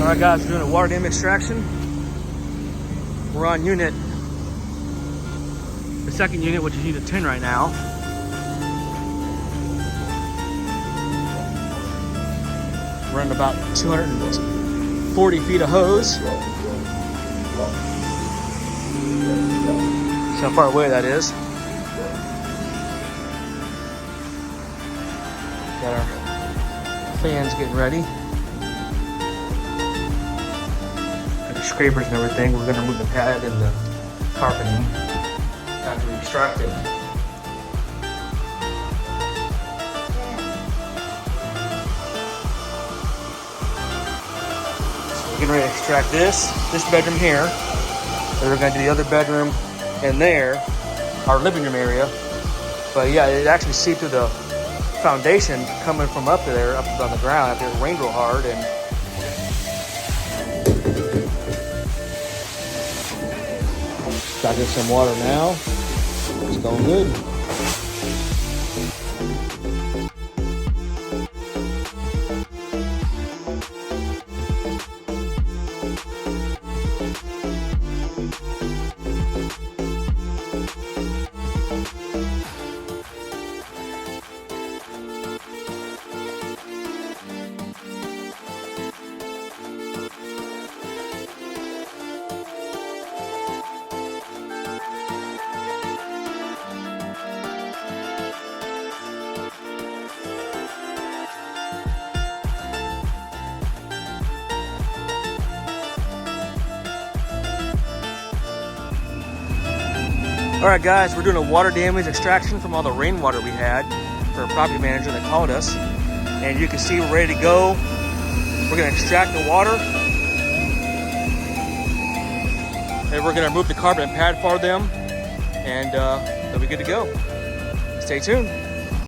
Alright guys, we're doing a water dam extraction. We're on the second unit, which is unit 10 right now. We're running about 240 feet of hose. See how far away that is. Got our fans getting ready. Scrapers and everything. We're going to remove the pad and the carpeting after we extract it. So we're getting ready to extract this bedroom here. Then we're going to do the other bedroom in there, our living room area. But yeah, it actually seeped through the foundation coming from up there, up on the ground after it rained real hard. And got in some water now. It's going good. All right, guys, we're doing a water damage extraction from all the rainwater we had for a property manager that called us. And you can see we're ready to go. We're gonna extract the water. And we're gonna remove the carpet and pad for them. And they'll be good to go. Stay tuned.